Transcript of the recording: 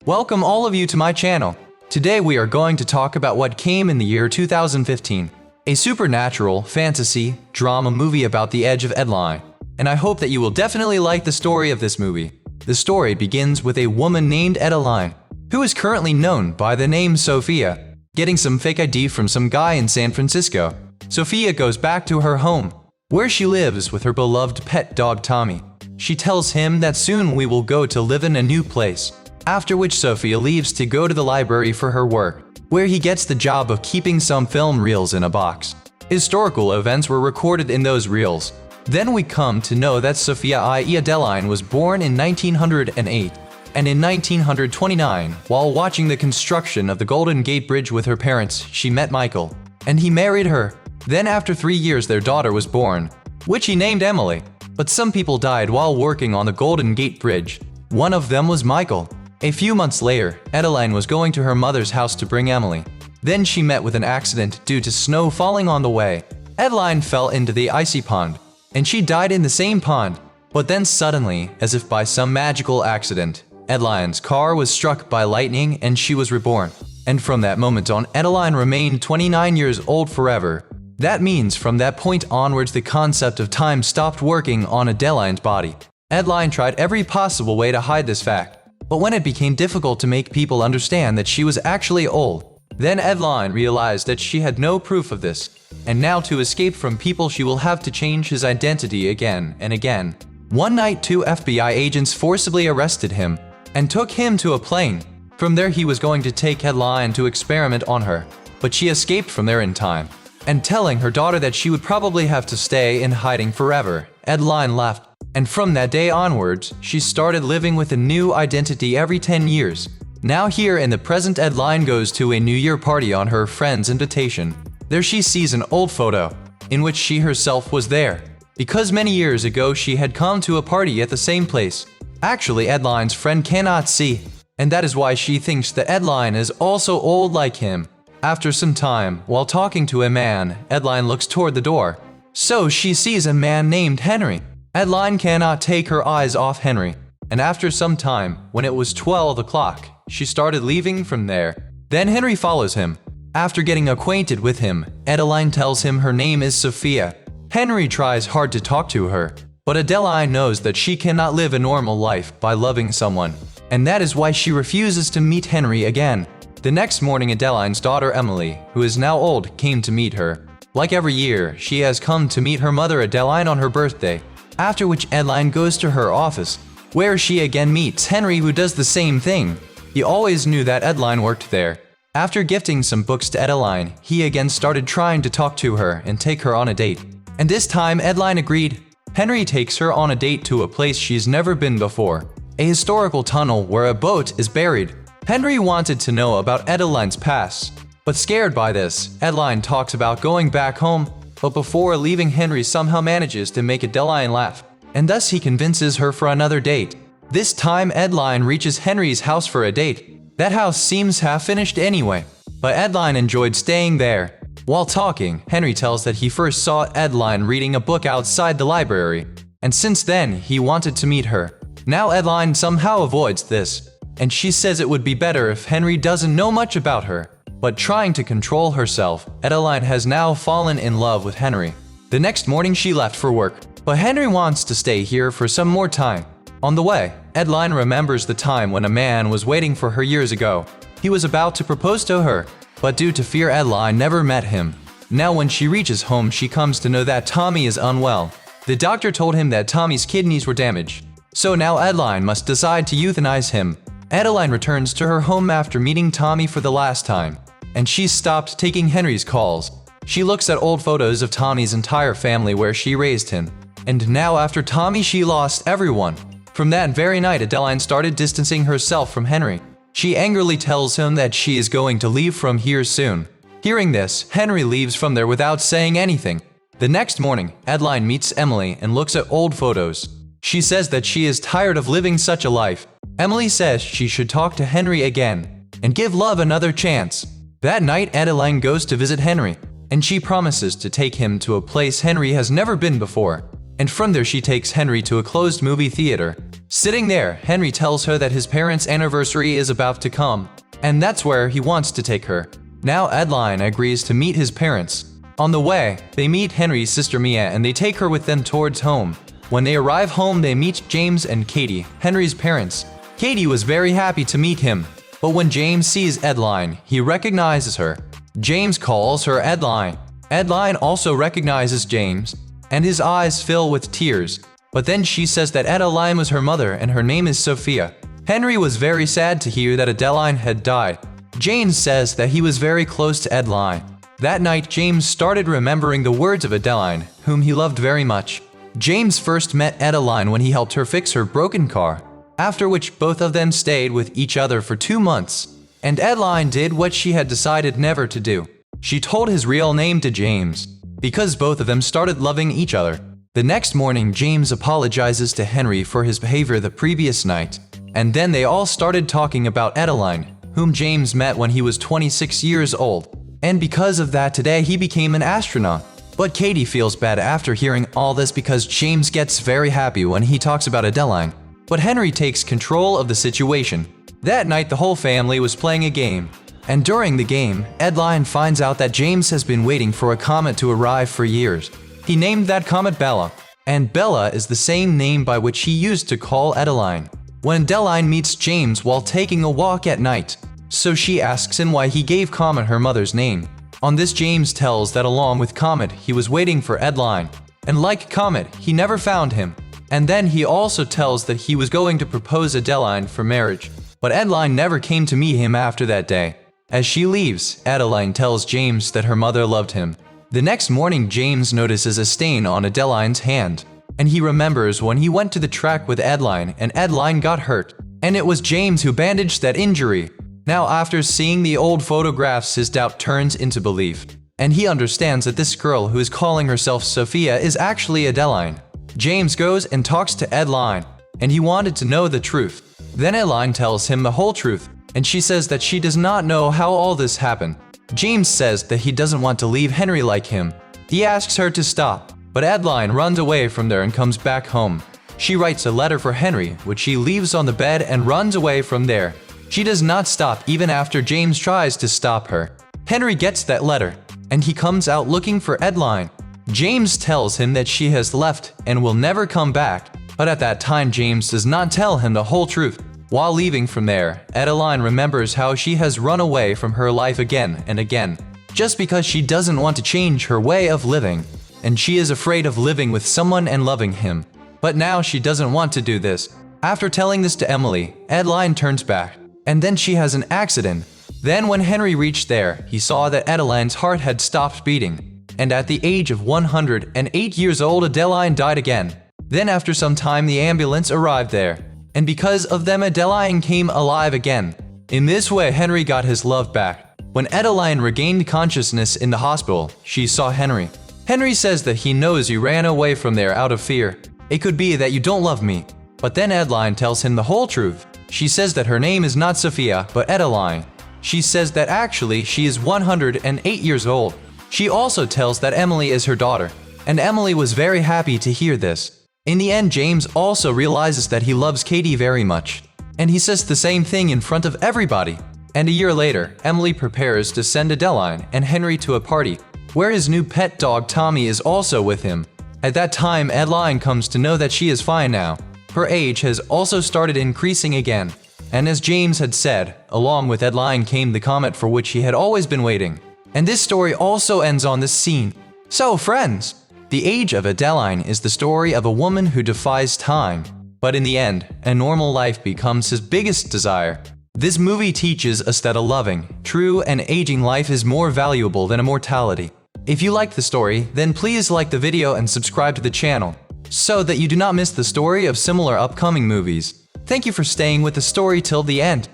Welcome all of you to my channel. Today we are going to talk about what came in the year 2015. A supernatural, fantasy, drama movie about the edge of Adaline. And I hope that you will definitely like the story of this movie. The story begins with a woman named Adaline, who is currently known by the name Sophia, getting some fake ID from some guy in San Francisco. Sophia goes back to her home, where she lives with her beloved pet dog Tommy. She tells him that soon we will go to live in a new place. After which Sophia leaves to go to the library for her work, where he gets the job of keeping some film reels in a box. Historical events were recorded in those reels. Then we come to know that Sophia i.e. Adaline was born in 1908, and in 1929, while watching the construction of the Golden Gate Bridge with her parents, she met Michael, and he married her. Then after 3 years their daughter was born, which he named Emily. But some people died while working on the Golden Gate Bridge. One of them was Michael. A few months later, Adaline was going to her mother's house to bring Emily. Then she met with an accident due to snow falling on the way. Adaline fell into the icy pond, and she died in the same pond. But then suddenly, as if by some magical accident, Adaline's car was struck by lightning and she was reborn. And from that moment on, Adaline remained 29 years old forever. That means from that point onwards the concept of time stopped working on Adaline's body. Adaline tried every possible way to hide this fact. But when it became difficult to make people understand that she was actually old, then Adaline realized that she had no proof of this, and now to escape from people she will have to change his identity again and again. One night 2 FBI agents forcibly arrested him and took him to a plane. From there he was going to take Adaline to experiment on her, but she escaped from there in time, and telling her daughter that she would probably have to stay in hiding forever. Adaline left. And from that day onwards, she started living with a new identity every 10 years. Now here in the present, Adaline goes to a New Year party on her friend's invitation. There she sees an old photo, in which she herself was there, because many years ago she had come to a party at the same place. Actually, Adaline's friend cannot see, and that is why she thinks that Adaline is also old like him. After some time, while talking to a man, Adaline looks toward the door. So she sees a man named Henry. Adaline cannot take her eyes off Henry, and after some time, when it was 12 o'clock, she started leaving from there. Then Henry follows him. After getting acquainted with him, Adaline tells him her name is Sophia. Henry tries hard to talk to her, but Adaline knows that she cannot live a normal life by loving someone, and that is why she refuses to meet Henry again. The next morning, Adaline's daughter Emily, who is now old, came to meet her. Like every year, she has come to meet her mother Adaline on her birthday. After which Adaline goes to her office, where she again meets Henry, who does the same thing. He always knew that Adaline worked there. After gifting some books to Adaline, he again started trying to talk to her and take her on a date. And this time Adaline agreed. Henry takes her on a date to a place she's never been before, a historical tunnel where a boat is buried. Henry wanted to know about Adaline's past, but scared by this, Adaline talks about going back home. But before leaving, Henry somehow manages to make Adaline laugh, and thus he convinces her for another date. This time Adaline reaches Henry's house for a date. That house seems half finished anyway, but Adaline enjoyed staying there. While talking, Henry tells that he first saw Adaline reading a book outside the library, and since then he wanted to meet her. Now Adaline somehow avoids this, and she says it would be better if Henry doesn't know much about her. But trying to control herself, Adaline has now fallen in love with Henry. The next morning she left for work, but Henry wants to stay here for some more time. On the way, Adaline remembers the time when a man was waiting for her years ago. He was about to propose to her, but due to fear Adaline never met him. Now when she reaches home she comes to know that Tommy is unwell. The doctor told him that Tommy's kidneys were damaged. So now Adaline must decide to euthanize him. Adaline returns to her home after meeting Tommy for the last time, and she stopped taking Henry's calls. She looks at old photos of Tommy's entire family where she raised him. And now after Tommy she lost everyone. From that very night Adaline started distancing herself from Henry. She angrily tells him that she is going to leave from here soon. Hearing this, Henry leaves from there without saying anything. The next morning, Adaline meets Emily and looks at old photos. She says that she is tired of living such a life. Emily says she should talk to Henry again and give love another chance. That night, Adaline goes to visit Henry, and she promises to take him to a place Henry has never been before. and from there she takes Henry to a closed movie theater. Sitting there, Henry tells her that his parents' anniversary is about to come, and that's where he wants to take her. Now Adaline agrees to meet his parents. On the way, they meet Henry's sister Mia and they take her with them towards home. When they arrive home, they meet James and Katie, Henry's parents. Katie was very happy to meet him, but when James sees Adaline, he recognizes her. James calls her Adaline. Adaline also recognizes James, and his eyes fill with tears. But then she says that Adaline was her mother and her name is Sophia. Henry was very sad to hear that Adaline had died. James says that he was very close to Adaline. That night, James started remembering the words of Adaline, whom he loved very much. James first met Adaline when he helped her fix her broken car, after which both of them stayed with each other for 2 months. And Adaline did what she had decided never to do. She told his real name to James, because both of them started loving each other. The next morning, James apologizes to Henry for his behavior the previous night, and then they all started talking about Adaline, whom James met when he was 26 years old. And because of that, today he became an astronaut. But Katie feels bad after hearing all this because James gets very happy when he talks about Adaline. But Henry takes control of the situation. That night, the whole family was playing a game. And during the game, Adaline finds out that James has been waiting for a comet to arrive for years. He named that comet Bella, and Bella is the same name by which he used to call Adaline. When Adaline meets James while taking a walk at night, so she asks him why he gave Comet her mother's name. On this, James tells that along with Comet, he was waiting for Adaline, and like Comet, he never found him. And then he also tells that he was going to propose Adaline for marriage, but Adaline never came to meet him after that day. As she leaves, Adaline tells James that her mother loved him. The next morning, James notices a stain on Adaline's hand, and he remembers when he went to the track with Adaline and Adaline got hurt, and it was James who bandaged that injury. Now, after seeing the old photographs, his doubt turns into belief, and he understands that this girl who is calling herself Sophia is actually Adaline. James goes and talks to Adaline, and he wanted to know the truth. Then Adaline tells him the whole truth, and she says that she does not know how all this happened. James says that he doesn't want to leave Henry like him. He asks her to stop, but Adaline runs away from there and comes back home. She writes a letter for Henry, which she leaves on the bed and runs away from there. She does not stop even after James tries to stop her. Henry gets that letter, and he comes out looking for Adaline. James tells him that she has left and will never come back, but at that time James does not tell him the whole truth. While leaving from there, Adaline remembers how she has run away from her life again and again, just because she doesn't want to change her way of living, and she is afraid of living with someone and loving him. But now she doesn't want to do this. After telling this to Emily, Adaline turns back, and then she has an accident. Then when Henry reached there, he saw that Adaline's heart had stopped beating, and at the age of 108 years old, Adaline died again. Then after some time, the ambulance arrived there, and because of them, Adaline came alive again. In this way, Henry got his love back. When Adaline regained consciousness in the hospital, she saw Henry. Henry says that he knows you ran away from there out of fear. It could be that you don't love me. But then Adaline tells him the whole truth. She says that her name is not Sophia, but Adaline. She says that actually she is 108 years old. She also tells that Emily is her daughter, and Emily was very happy to hear this. In the end, James also realizes that he loves Katie very much, and he says the same thing in front of everybody. And a year later, Emily prepares to send Adaline and Henry to a party, where his new pet dog Tommy is also with him. At that time, Adaline comes to know that she is fine now. Her age has also started increasing again, and as James had said, along with Adaline came the comet for which he had always been waiting. And this story also ends on this scene. So friends, the age of Adaline is the story of a woman who defies time, but in the end, a normal life becomes his biggest desire. This movie teaches us that a loving, true, and aging life is more valuable than immortality. If you liked the story, then please like the video and subscribe to the channel, so that you do not miss the story of similar upcoming movies. Thank you for staying with the story till the end.